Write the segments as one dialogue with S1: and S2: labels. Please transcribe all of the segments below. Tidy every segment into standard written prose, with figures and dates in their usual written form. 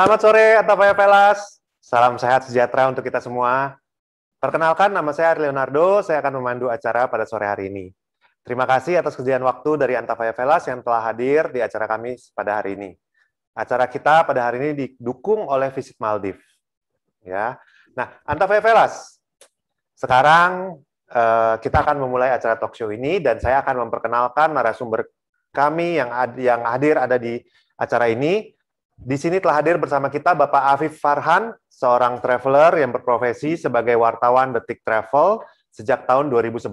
S1: Selamat sore, Antapaya Velas. Salam sehat sejahtera untuk kita semua. Perkenalkan, nama saya Ari Leonardo. Saya akan memandu acara pada sore hari ini. Terima kasih atas kesediaan waktu dari Antapaya Velas yang telah hadir di acara kami pada hari ini. Acara kita pada hari ini didukung oleh Visit Maldives. Ya. Nah, Antapaya Velas, sekarang kita akan memulai acara talk show ini dan saya akan memperkenalkan narasumber kami yang hadir ada di acara ini. Di sini telah hadir bersama kita Bapak Afif Farhan, seorang traveler yang berprofesi sebagai wartawan Detik Travel sejak tahun 2011.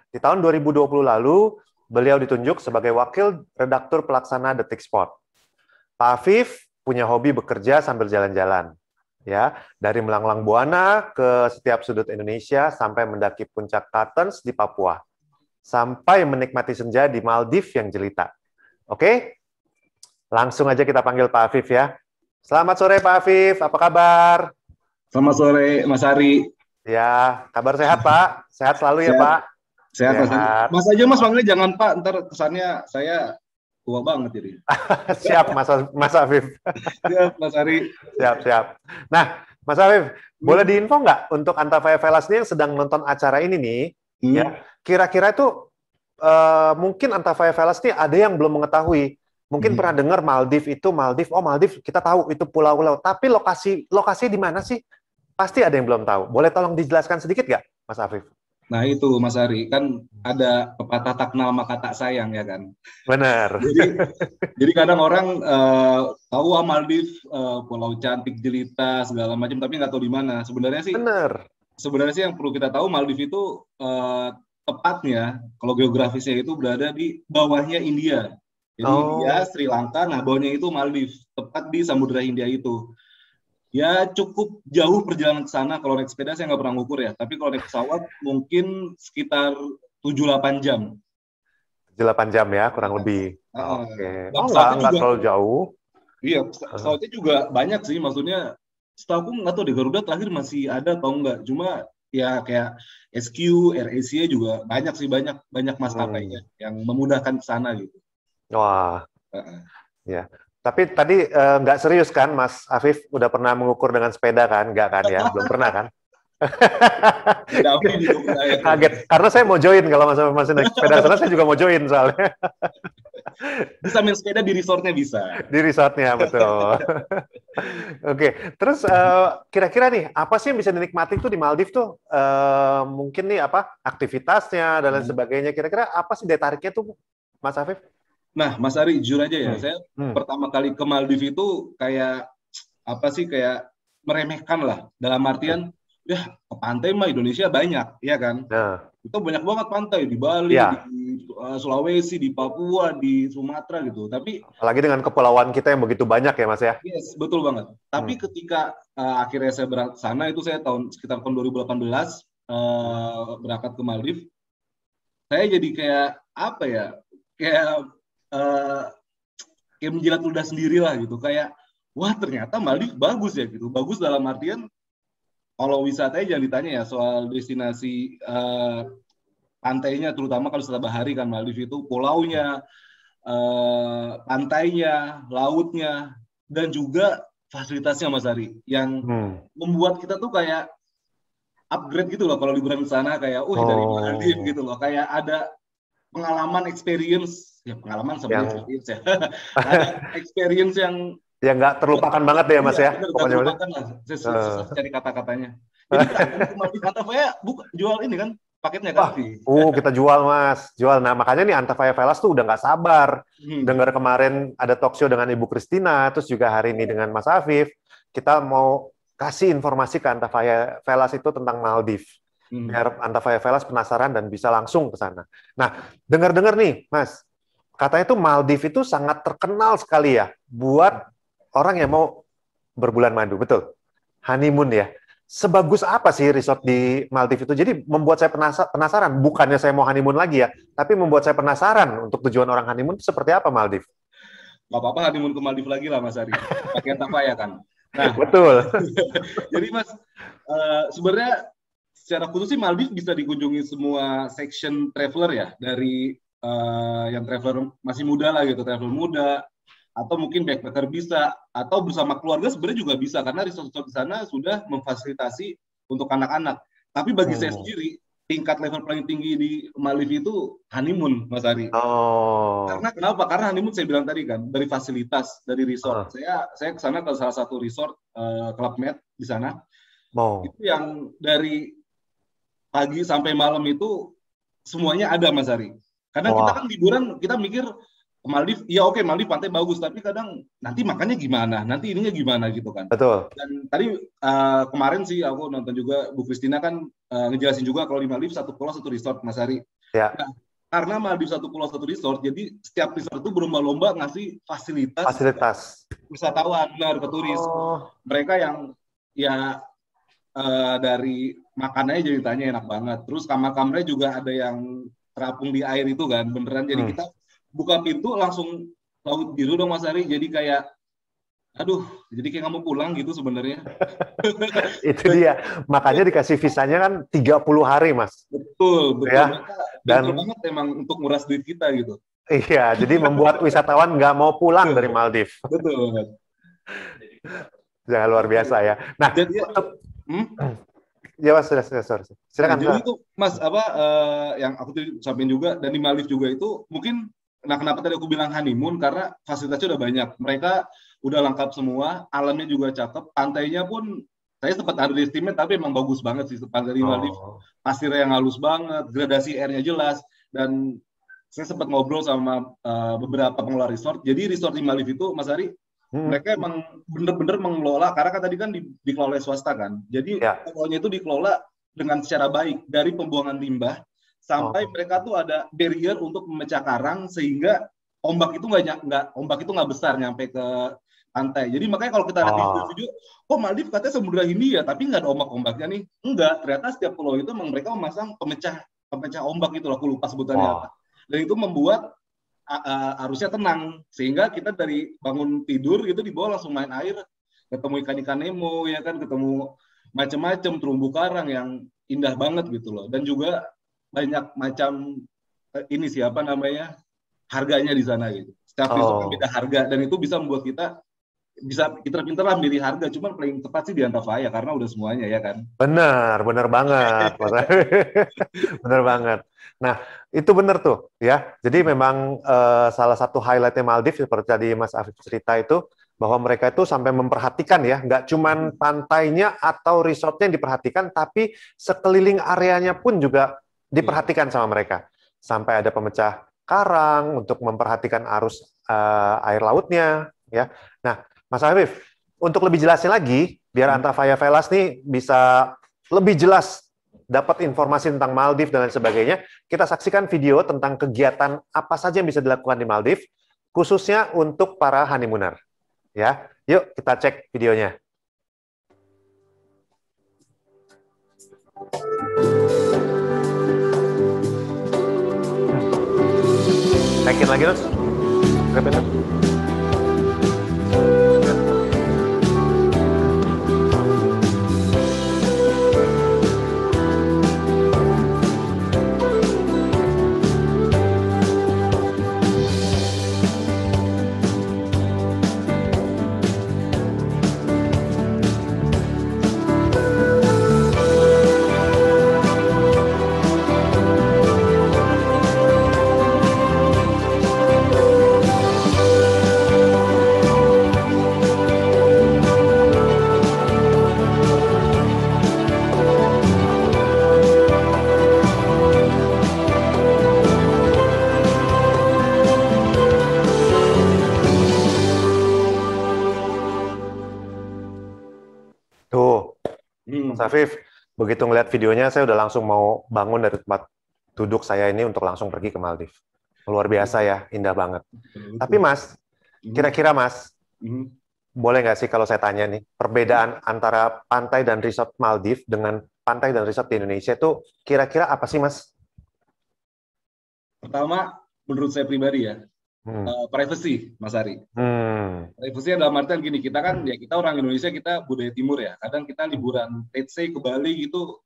S1: Di tahun 2020 lalu, beliau ditunjuk sebagai wakil redaktur pelaksana Detik Sport. Pak Afif punya hobi bekerja sambil jalan-jalan, ya, dari melanglang buana ke setiap sudut Indonesia sampai mendaki puncak Kartens di Papua, sampai menikmati senja di Maldives yang jelita. Oke? Langsung aja kita panggil Pak Afif ya. Selamat sore Pak Afif, apa kabar?
S2: Selamat sore Mas Ari.
S1: Ya, kabar sehat Pak? Sehat selalu ya Pak?
S2: Sehat Mas Ari. Mas aja Mas panggilnya jangan Pak, ntar kesannya saya tua banget jadi.
S1: Siap Mas Afif.
S2: Siap Mas Ari.
S1: Siap. Nah, Mas Afif, boleh diinfo nggak untuk Antapaya Velas ini yang sedang nonton acara ini nih, ya, kira-kira itu mungkin Antapaya Velas ini ada yang belum mengetahui. Mungkin pernah dengar Maldives, oh Maldives kita tahu itu pulau-pulau, tapi lokasi di mana sih? Pasti ada yang belum tahu. Boleh tolong dijelaskan sedikit nggak, Mas Afif?
S2: Nah itu Mas Ari, kan ada pepatah tak kenal maka tak sayang ya kan?
S1: Benar.
S2: Jadi kadang orang tahu Maldives, pulau cantik, jelita, segala macam, tapi nggak tahu di mana. Sebenarnya sih yang perlu kita tahu Maldives itu tepatnya, kalau geografisnya itu berada di bawahnya India. Jadi India, Sri Lanka, nah bawahnya itu Maldives, tepat di Samudra Hindia itu. Ya cukup jauh perjalanan ke sana, kalau naik sepeda saya nggak pernah ngukur ya, tapi kalau naik pesawat mungkin sekitar 7-8 jam.
S1: 7-8 jam ya, kurang lebih. Oke.
S2: Nggak
S1: terlalu jauh.
S2: Iya, pesawatnya juga banyak sih, maksudnya setahu aku nggak tahu di Garuda terakhir masih ada atau enggak, cuma ya kayak SQ, AirAsia juga banyak sih, banyak maskapainya yang memudahkan ke sana gitu.
S1: Wah, ya. Tapi tadi nggak serius kan, Mas Afif? Udah pernah mengukur dengan sepeda kan? Nggak kan ya? Belum pernah kan? Kaget. Karena saya mau join kalau Mas Afif masih naik sepeda. Karena saya juga mau join soalnya.
S2: Bisa main sepeda di resortnya bisa.
S1: Di resortnya, betul. Oke. Terus kira-kira nih, apa sih yang bisa dinikmati tuh di Maldives tuh? Mungkin nih apa? Aktivitasnya dan lain sebagainya. Kira-kira apa sih daya tariknya tuh, Mas Afif?
S2: Nah, Mas Ari, jujur aja ya, saya pertama kali ke Maldives itu kayak meremehkan lah, dalam artian, ya ke pantai mah Indonesia banyak, ya kan? Itu banyak banget pantai di Bali, di Sulawesi, di Papua, di Sumatera gitu. Tapi
S1: apalagi dengan kepulauan kita yang begitu banyak ya, Mas ya?
S2: Yes, betul banget. Tapi ketika akhirnya saya berangkat ke sana itu saya sekitar tahun 2018 berangkat ke Maldives, saya jadi kayak apa ya? Kayak menjilat ludah sendiri lah gitu, kayak wah ternyata Maldives bagus ya gitu, bagus dalam artian kalau wisatanya jangan ditanya ya soal destinasi pantainya, terutama kalau wisata bahari kan Maldives itu pulaunya, pantainya, lautnya, dan juga fasilitasnya Mas Ari yang membuat kita tuh kayak upgrade gitu loh kalau liburan ke sana, kayak dari Maldives gitu loh, kayak ada pengalaman experience experience ya. Ada experience yang
S1: nggak terlupakan banget deh Mas ya.
S2: Pokoknya terlupakan lah. Susah cari kata-katanya. Jadi kan Antapaya jual ini kan paketnya kan?
S1: Kita jual Mas, jual. Nah makanya nih Antafaya Velas tuh udah nggak sabar. Dengar kemarin ada talk show dengan Ibu Christina, terus juga hari ini dengan Mas Afif, kita mau kasih informasi ke Antafaya Velas itu tentang Maldives. Biar Antafaya Velas penasaran dan bisa langsung ke sana. Nah, dengar-dengar nih, Mas, katanya tuh Maldives itu sangat terkenal sekali ya buat orang yang mau berbulan madu, betul? Honeymoon ya. Sebagus apa sih resort di Maldives itu? Jadi membuat saya penasaran. Bukannya saya mau honeymoon lagi ya, tapi membuat saya penasaran untuk tujuan orang honeymoon itu seperti apa Maldives.
S2: Nggak apa-apa honeymoon ke Maldives lagi lah Mas Ari. Pakai Antafaya kan. Nah,
S1: betul.
S2: Jadi Mas, sebenarnya secara khusus sih Maldives bisa dikunjungi semua section traveler ya. Dari yang traveler masih muda lah gitu, traveler muda, atau mungkin backpacker bisa, atau bersama keluarga sebenarnya juga bisa, karena resort-resort di sana sudah memfasilitasi untuk anak-anak. Tapi bagi saya sendiri, tingkat level paling tinggi di Maldives itu honeymoon, Mas Ari. Karena kenapa? Karena honeymoon saya bilang tadi kan, dari fasilitas, dari resort. Saya ke sana ke salah satu resort, Club Med di sana. Itu yang dari pagi sampai malam itu semuanya ada, Mas Ari. Karena kita kan liburan, kita mikir Maldives, ya oke, Maldives pantai bagus, tapi kadang nanti makannya gimana, nanti ininya gimana gitu kan.
S1: Betul.
S2: Dan tadi kemarin sih aku nonton juga, Bu Christina kan ngejelasin juga kalau di Maldives satu pulau satu resort, Mas Ari.
S1: Ya.
S2: Nah, karena Maldives satu pulau satu resort, jadi setiap resort itu berlomba-lomba ngasih fasilitas wisatawan, benar, ke turis. Mereka yang ya dari makanannya jadi tanya enak banget. Terus kamar-kamarnya juga ada yang terapung di air itu kan, beneran. Jadi kita buka pintu langsung laut biru dong Mas Ari, jadi kayak jadi kayak nggak mau pulang gitu sebenarnya.
S1: Itu dia, makanya dikasih visanya kan 30 hari Mas.
S2: Betul
S1: ya?
S2: Dan banget emang untuk nguras duit kita gitu.
S1: Iya, jadi membuat wisatawan nggak mau pulang dari Maldives.
S2: Betul banget.
S1: Jangan luar biasa ya. Nah,
S2: jadi,
S1: ya Mas, sorry. Silakan.
S2: Jadi itu Mas, yang aku tadi sampaikan juga, dan di Maldives juga itu mungkin. Nah, kenapa tadi aku bilang honeymoon? Karena fasilitasnya udah banyak. Mereka udah lengkap semua, alamnya juga cakep, pantainya pun saya sempat underestimate, tapi emang bagus banget sih pantai di Maldives. Pasirnya yang halus banget, gradasi airnya jelas, dan saya sempat ngobrol sama beberapa pengelola resort. Jadi resort di Maldives itu, Mas Ari, mereka emang bener-bener mengelola, karena kan tadi kan dikelola oleh swasta kan. Jadi pokoknya itu dikelola dengan secara baik, dari pembuangan limbah, sampai mereka tuh ada barrier untuk memecah karang sehingga ombak itu nggak besar nyampe ke pantai. Jadi makanya kalau kita lihat di video, Maldives katanya samudra Hindia, tapi nggak ada ombak-ombaknya nih. Enggak, ternyata setiap pulau itu memang mereka memasang pemecah ombak itu, aku lupa sebutannya apa. Dan itu membuat arusnya tenang, sehingga kita dari bangun tidur itu di bawah langsung main air, ketemu ikan-ikan Nemo, ya kan, ketemu macam-macam terumbu karang yang indah banget gitu loh. Dan juga banyak macam harganya di sana gitu. Setiap resort beda harga, dan itu bisa membuat kita bisa pinter-pinter lah milih harga. Cuman paling tepat sih di Antafaya karena udah semuanya ya kan.
S1: Benar banget. Benar banget. Nah, itu benar tuh ya. Jadi memang salah satu highlightnya Maldives seperti tadi Mas Afif cerita itu, bahwa mereka itu sampai memperhatikan ya, nggak cuman pantainya atau resortnya yang diperhatikan, tapi sekeliling areanya pun juga diperhatikan sama mereka. Sampai ada pemecah karang untuk memperhatikan arus air lautnya ya. Nah, Mas Afif, untuk lebih jelasnya lagi, biar Antafaya Velas nih bisa lebih jelas dapat informasi tentang Maldives dan lain sebagainya, kita saksikan video tentang kegiatan apa saja yang bisa dilakukan di Maldives, khususnya untuk para honeymooner. Ya, yuk kita cek videonya. Naikin lagi, Nus. Repet, Nus. Tuh, Mas Afif, begitu ngeliat videonya, saya udah langsung mau bangun dari tempat duduk saya ini untuk langsung pergi ke Maldives. Luar biasa ya, indah banget. Tapi Mas, kira-kira Mas, boleh nggak sih kalau saya tanya nih, perbedaan antara pantai dan resort Maldives dengan pantai dan resort di Indonesia itu kira-kira apa sih Mas?
S2: Pertama, menurut saya pribadi ya, privacy, Mas Ari. Privacy dalam artian gini, kita kan, ya kita orang Indonesia, kita budaya timur ya. Kadang kita liburan, let's say ke Bali gitu,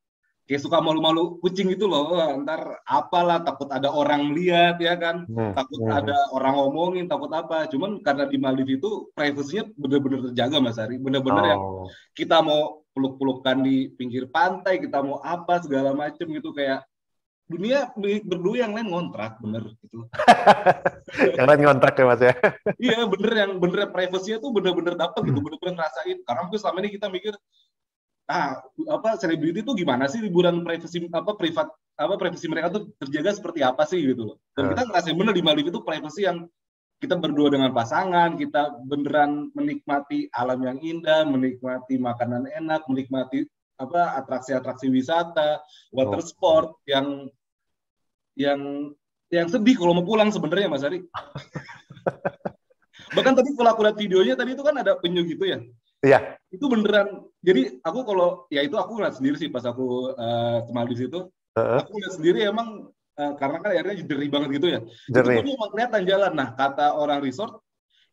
S2: kayak suka malu-malu kucing gitu loh. Ntar apalah, takut ada orang lihat ya kan, takut ada orang ngomongin, takut apa. Cuman karena di Maldives itu privasinya bener-bener terjaga Mas Ari. Bener-bener yang kita mau peluk-pelukan di pinggir pantai, kita mau apa segala macem gitu, kayak dunia berdua, yang lain ngontrak, bener gitu.
S1: Yang lain ngontrak ya Mas ya?
S2: Iya, bener privasinya tuh bener-bener dapet gitu, bener-bener ngerasain. Karena mungkin selama ini kita mikir, selebriti tuh gimana sih liburan privasi privasi mereka tuh terjaga seperti apa sih gitu loh. Dan kita ngerasain bener di Maldives itu privasi yang kita berdua dengan pasangan, kita beneran menikmati alam yang indah, menikmati makanan enak, menikmati atraksi-atraksi wisata, water sport yang sedih kalau mau pulang sebenarnya Mas Ari. Bahkan tadi kalau aku lihat videonya tadi itu kan ada penyu gitu ya.
S1: Iya.
S2: Itu beneran. Jadi aku aku ngeliat sendiri sih pas aku ke Maldives itu. Aku ngeliat sendiri emang karena kan airnya jernih banget gitu ya. Jernih. Itu emang kelihatan jalan. Nah, kata orang resort,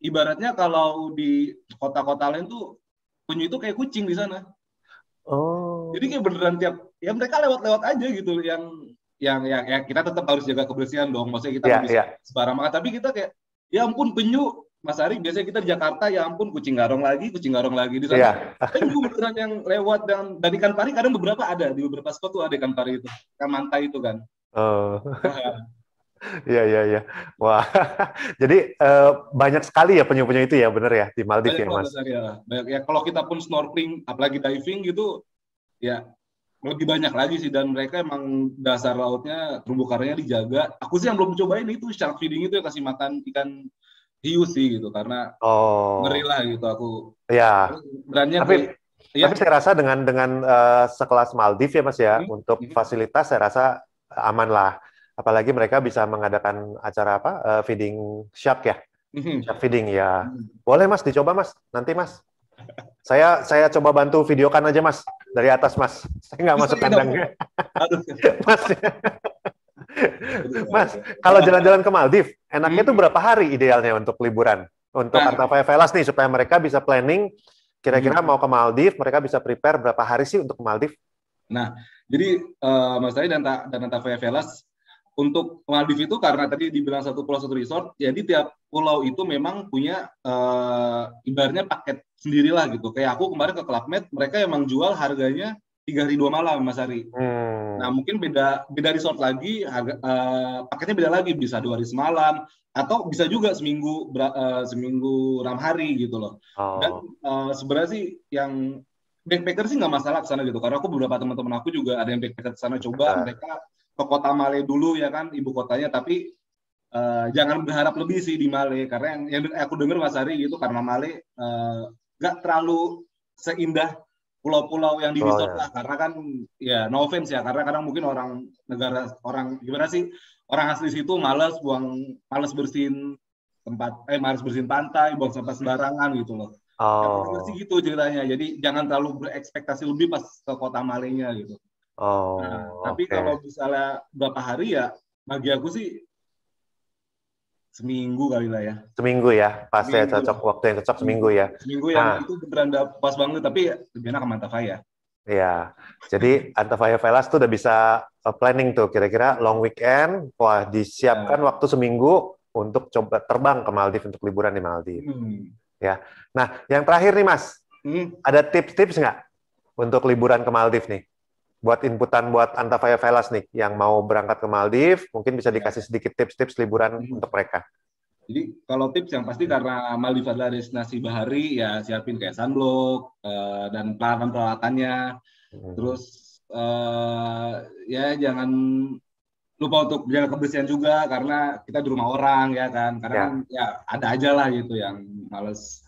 S2: ibaratnya kalau di kota-kota lain tuh penyu itu kayak kucing di sana.
S1: Oh.
S2: Jadi kayak beneran ya mereka lewat-lewat aja gitu, yang kita tetap harus jaga kebersihan dong. Maksudnya kita nggak bisa sembarangan. Tapi kita kayak, ya ampun penyu, Mas Ari, biasanya kita di Jakarta, ya ampun kucing garong lagi di sana. Penyu beneran yang lewat, dan ikan pari kadang beberapa ada di beberapa spot tuh ada ikan pari itu, ikan mantai itu kan.
S1: Iya. Wah, jadi banyak sekali ya penyu-penyu itu ya, bener ya di Maldives ya Mas.
S2: Banyak ya. Kalau kita pun snorkeling, apalagi diving gitu, ya lebih banyak lagi sih. Dan mereka emang dasar lautnya, terumbu karangnya dijaga. Aku sih yang belum cobain itu shark feeding itu, ya kasih makan ikan hiu sih gitu, karena ngeri lah gitu aku.
S1: Iya.
S2: Tapi
S1: saya rasa dengan sekelas Maldives ya Mas ya, untuk fasilitas saya rasa aman lah. Apalagi mereka bisa mengadakan acara feeding shark ya, shark feeding ya. Boleh Mas, dicoba Mas, nanti Mas. Saya coba bantu videokan aja Mas dari atas Mas. Saya nggak masuk kandangnya. Mas, kalau jalan-jalan ke Maldives, enaknya tuh berapa hari idealnya untuk liburan? Untuk Antafaya Velas nih, supaya mereka bisa planning, kira-kira mau ke Maldives, mereka bisa prepare berapa hari sih untuk ke Maldives?
S2: Nah, jadi Mas Ari dan Antafaya Velas, untuk Maldives itu karena tadi dibilang satu pulau satu resort, jadi tiap pulau itu memang punya ibaratnya paket sendirilah gitu. Kayak aku kemarin ke Club Med, mereka emang jual harganya 3 hari 2 malam, Mas Ari. Nah, mungkin beda resort lagi, paketnya beda lagi, bisa 2 hari semalam, atau bisa juga seminggu 6 hari gitu loh. Dan sebenarnya sih yang backpacker sih nggak masalah ke sana gitu, karena aku beberapa teman-teman aku juga ada yang backpacker ke sana, coba mereka ke kota Male dulu ya kan, ibu kotanya, tapi jangan berharap lebih sih di Male, karena yang aku dengar Mas Ari gitu, karena Male nggak terlalu seindah pulau-pulau yang di resort lah, karena kan ya no offense ya, karena kadang mungkin orang asli situ malas bersihin pantai, buang sampah sembarangan gitu loh. Aku sih gitu ceritanya, jadi jangan terlalu berekspektasi lebih pas ke kota Malenya gitu. Tapi kalau misalnya berapa hari ya, bagi aku sih seminggu kali lah ya.
S1: Seminggu ya, pasti cocok, waktu yang cocok seminggu ya.
S2: Seminggu yang itu beneran udah pas banget, tapi lebih enak ke Antafaya.
S1: Iya, jadi Antafaya Velas tuh udah bisa planning tuh, kira-kira long weekend, wah disiapkan waktu seminggu untuk coba terbang ke Maldives untuk liburan di Maldives. Ya, nah yang terakhir nih Mas, ada tips-tips nggak untuk liburan ke Maldives nih? Buat inputan buat Antafaya Velas nih, yang mau berangkat ke Maldives, mungkin bisa dikasih sedikit tips-tips liburan untuk mereka.
S2: Jadi kalau tips yang pasti, karena Maldives adalah destinasi bahari, ya siapin kayak sunblock dan peralatan-peralatannya. Terus ya jangan lupa untuk jaga kebersihan juga, karena kita di rumah orang ya kan. Karena kan ya ada aja lah gitu yang males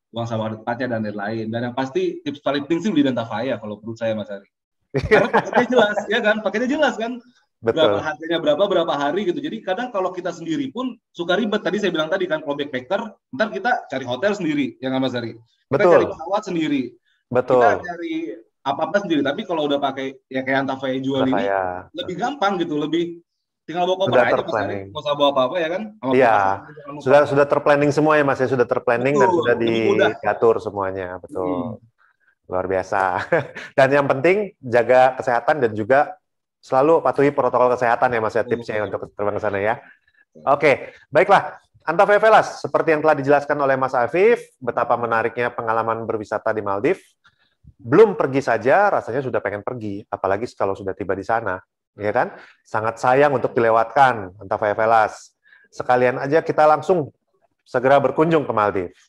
S2: buang sampah tempatnya dan lain-lain. Dan yang pasti tips paling penting sih beli Antafaya kalau menurut saya Mas Ari. Karena paketnya jelas, ya kan? Paketnya jelas kan?
S1: Betul.
S2: Berapa harganya berapa hari gitu. Jadi kadang kalau kita sendiri pun suka ribet. Tadi saya bilang tadi kan kalau backpacker, ntar kita cari hotel sendiri, ya nggak Mas Ari? Kita cari pesawat sendiri.
S1: Betul.
S2: Kita cari apa-apa sendiri. Tapi kalau udah pakai ya kayak Antafaya jual ini, lebih gampang gitu, lebih tinggal bawa koper aja Mas Ari. Nggak usah bawa apa-apa ya kan?
S1: Iya. Sudah terplanning semua ya Mas ya, sudah terplanning dan sudah diatur semuanya, betul. Luar biasa. Dan yang penting jaga kesehatan dan juga selalu patuhi protokol kesehatan ya Mas ya, tipsnya untuk terbang ke sana ya. Oke, baiklah. Antafaya Velas, seperti yang telah dijelaskan oleh Mas Afif, betapa menariknya pengalaman berwisata di Maldives. Belum pergi saja, rasanya sudah pengen pergi, apalagi kalau sudah tiba di sana, ya kan? Sangat sayang untuk dilewatkan Antafaya Velas. Sekalian aja kita langsung segera berkunjung ke Maldives.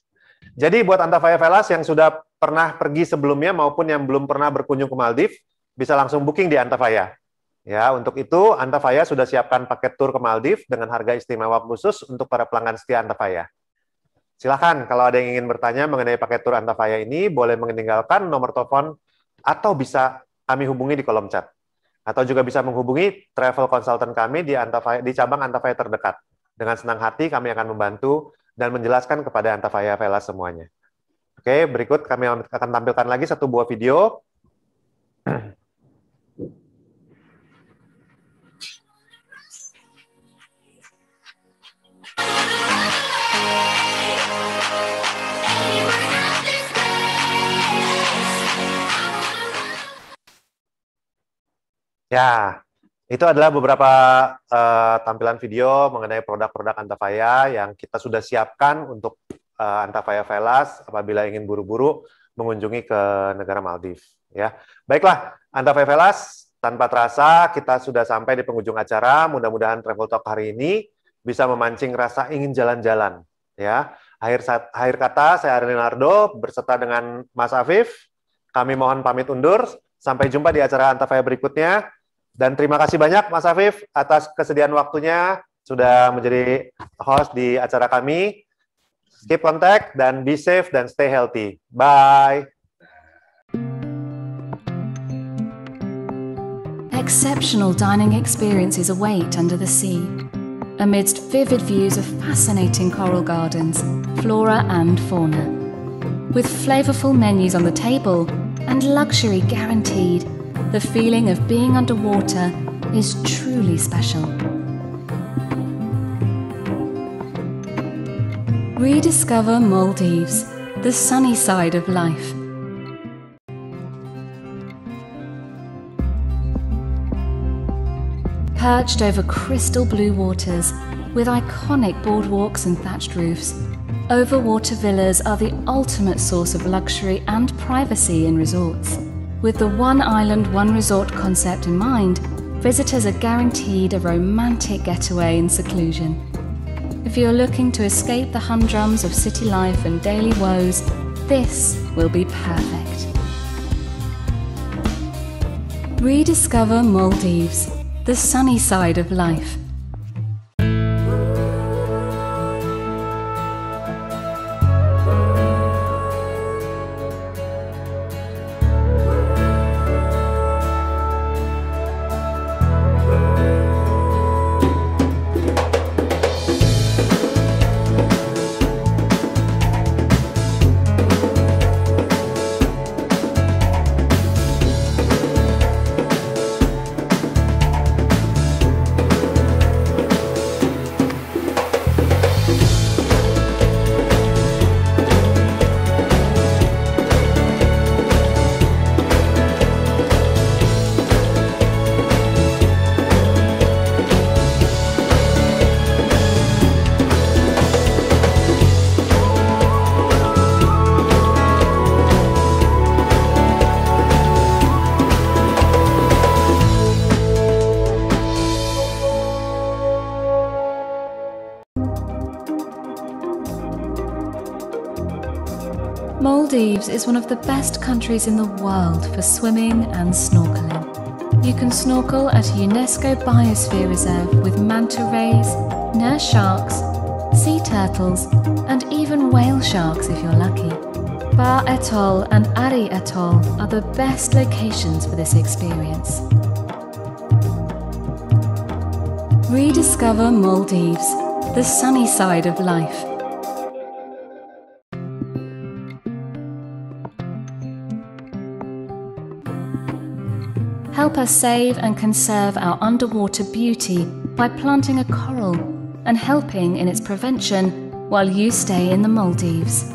S1: Jadi buat Antafaya Velas yang sudah pernah pergi sebelumnya maupun yang belum pernah berkunjung ke Maldives, bisa langsung booking di Antafaya. Ya, untuk itu Antafaya sudah siapkan paket tur ke Maldives dengan harga istimewa khusus untuk para pelanggan setia Antafaya. Silakan kalau ada yang ingin bertanya mengenai paket tur Antafaya ini, boleh meninggalkan nomor telepon atau bisa kami hubungi di kolom chat. Atau juga bisa menghubungi travel consultant kami di cabang Antafaya terdekat. Dengan senang hati kami akan membantu dan menjelaskan kepada Antafaya Velas semuanya. Oke, berikut kami akan tampilkan lagi satu buah video. Ya, itu adalah beberapa tampilan video mengenai produk-produk Antafaya yang kita sudah siapkan untuk Antafaya Velas apabila ingin buru-buru mengunjungi ke negara Maldives. Ya, baiklah, Antafaya Velas, tanpa terasa kita sudah sampai di penghujung acara. Mudah-mudahan Travel Talk hari ini bisa memancing rasa ingin jalan-jalan. Ya, akhir kata saya Leonardo berserta dengan Mas Afif. Kami mohon pamit undur. Sampai jumpa di acara Antafaya berikutnya. Dan terima kasih banyak Mas Afif atas kesediaan waktunya sudah menjadi host di acara kami. Keep contact dan be safe dan stay healthy. Bye.
S3: Exceptional dining experiences await under the sea, amidst vivid views of fascinating coral gardens, flora and fauna. With flavorful menus on the table and luxury guaranteed, the feeling of being underwater is truly special. Rediscover Maldives, the sunny side of life. Perched over crystal blue waters, with iconic boardwalks and thatched roofs, overwater villas are the ultimate source of luxury and privacy in resorts. With the one island, one resort concept in mind, visitors are guaranteed a romantic getaway in seclusion. If you're looking to escape the humdrums of city life and daily woes, this will be perfect. Rediscover Maldives, the sunny side of life. Maldives is one of the best countries in the world for swimming and snorkeling. You can snorkel at a UNESCO Biosphere Reserve with manta rays, nurse sharks, sea turtles, and even whale sharks if you're lucky. Ba Atoll and Ari Atoll are the best locations for this experience. Rediscover Maldives, the sunny side of life. Help us save and conserve our underwater beauty by planting a coral and helping in its prevention while you stay in the Maldives.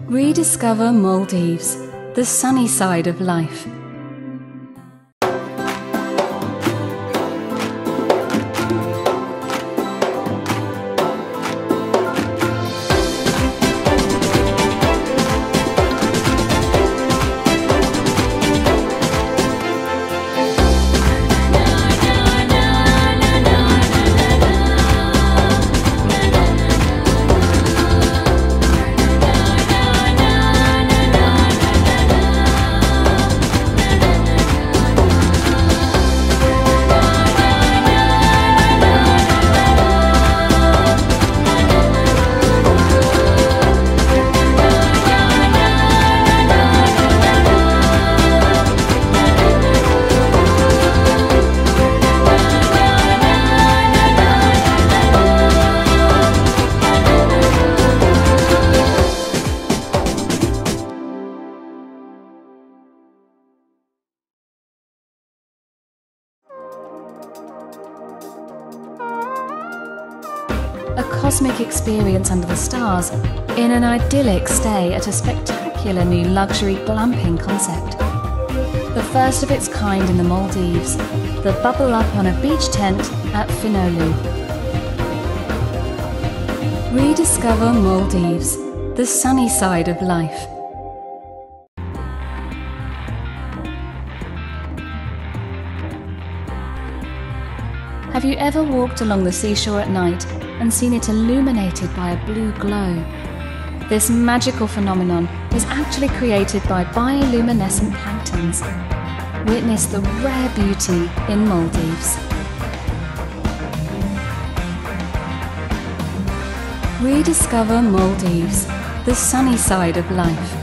S3: Rediscover Maldives, the sunny side of life. A cosmic experience under the stars in an idyllic stay at a spectacular new luxury glamping concept. The first of its kind in the Maldives, the Bubble Up on a beach tent at Finolu. Rediscover Maldives, the sunny side of life. Have you ever walked along the seashore at night and seen it illuminated by a blue glow? This magical phenomenon is actually created by bioluminescent planktons. Witness the rare beauty in Maldives. Rediscover Maldives, the sunny side of life.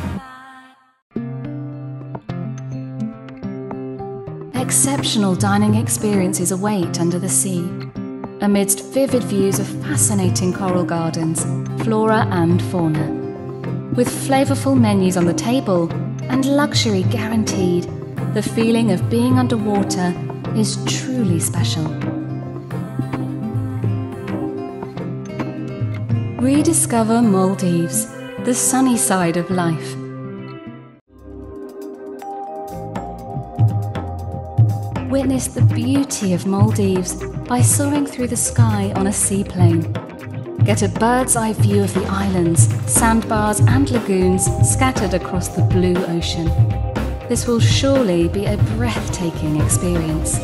S3: Exceptional dining experiences await under the sea, amidst vivid views of fascinating coral gardens, flora and fauna. With flavourful menus on the table and luxury guaranteed, the feeling of being underwater is truly special. Rediscover Maldives, the sunny side of life. Witness the beauty of Maldives by soaring through the sky on a seaplane. Get a bird's eye view of the islands, sandbars and lagoons scattered across the blue ocean. This will surely be a breathtaking experience.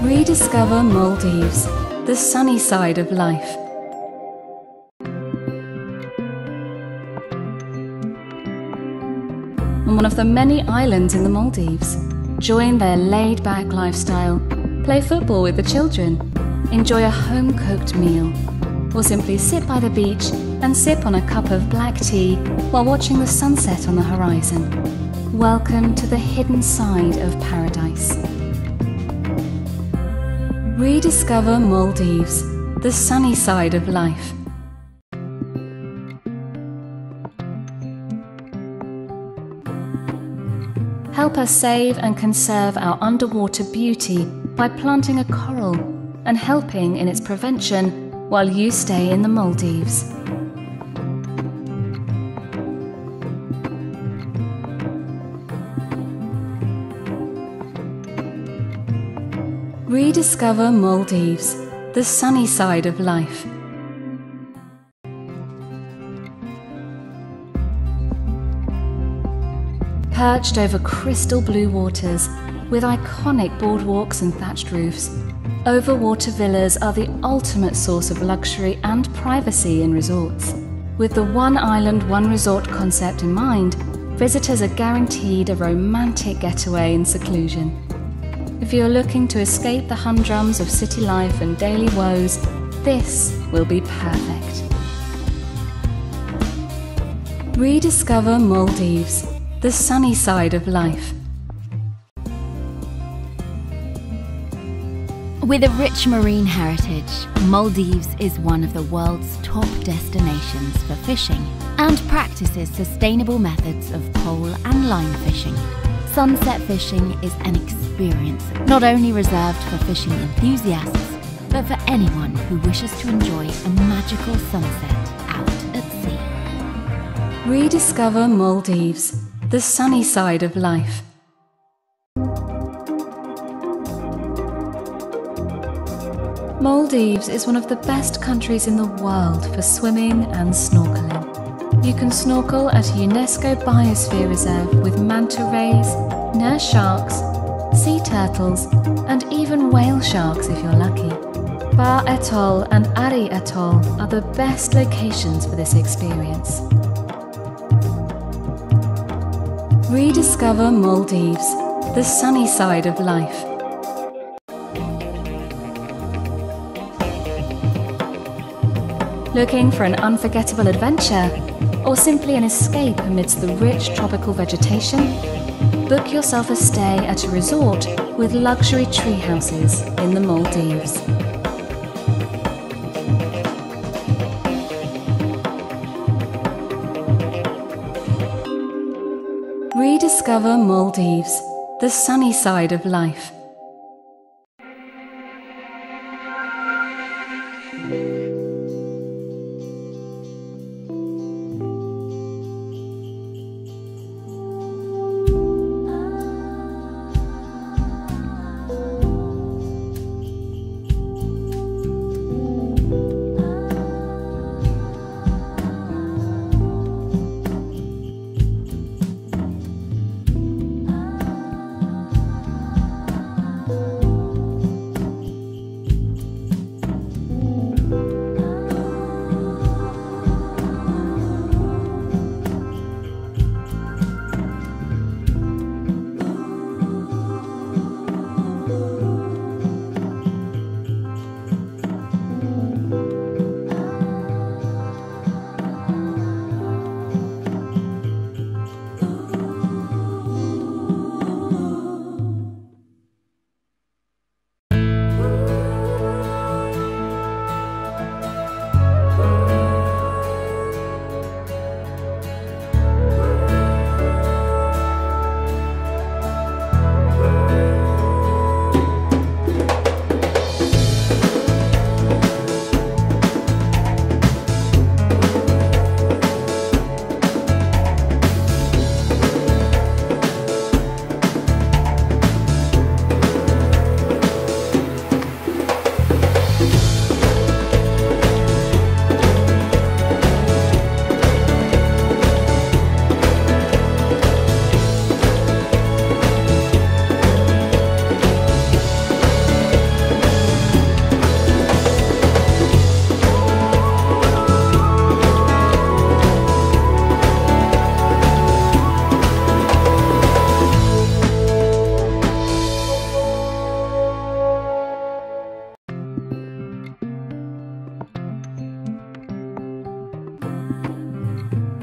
S3: Rediscover Maldives, the sunny side of life. On one of the many islands in the Maldives, join their laid-back lifestyle, play football with the children, enjoy a home-cooked meal, or simply sit by the beach and sip on a cup of black tea while watching the sunset on the horizon. Welcome to the hidden side of paradise. Rediscover Maldives, the sunny side of life. Help us save and conserve our underwater beauty by planting a coral and helping in its prevention while you stay in the Maldives. Rediscover Maldives, the sunny side of life. Perched over crystal blue waters, with iconic boardwalks and thatched roofs, overwater villas are the ultimate source of luxury and privacy in resorts. With the one island, one resort concept in mind, visitors are guaranteed a romantic getaway in seclusion. If you're looking to escape the humdrums of city life and daily woes, this will be perfect. Rediscover Maldives, the sunny side of life.
S4: With a rich marine heritage, Maldives is one of the world's top destinations for fishing and practices sustainable methods of pole and line fishing. Sunset fishing is an experience not only reserved for fishing enthusiasts, but for anyone who wishes to enjoy a magical sunset out at sea.
S3: Rediscover Maldives, the sunny side of life. Maldives is one of the best countries in the world for swimming and snorkeling. You can snorkel at a UNESCO Biosphere Reserve with manta rays, nurse sharks, sea turtles, and even whale sharks if you're lucky. Ba Atoll and Ari Atoll are the best locations for this experience. Rediscover Maldives, the sunny side of life. Looking for an unforgettable adventure, or simply an escape amidst the rich tropical vegetation? Book yourself a stay at a resort with luxury tree houses in the Maldives. Rediscover Maldives, the sunny side of life.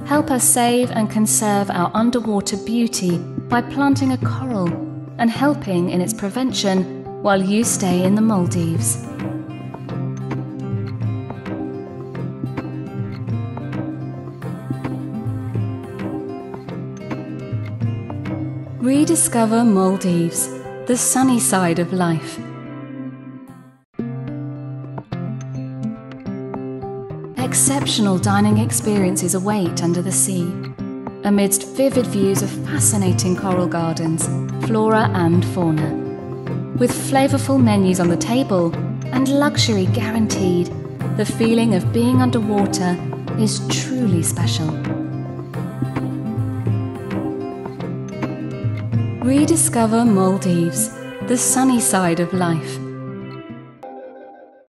S3: Help us save and conserve our underwater beauty by planting a coral and helping in its prevention while you stay in the Maldives. Rediscover Maldives, the sunny side of life. Exceptional dining experiences await under the sea, amidst vivid views of fascinating coral gardens, flora and fauna. With flavorful menus on the table and luxury guaranteed, the feeling of being underwater is truly special. Rediscover Maldives, the sunny side of life.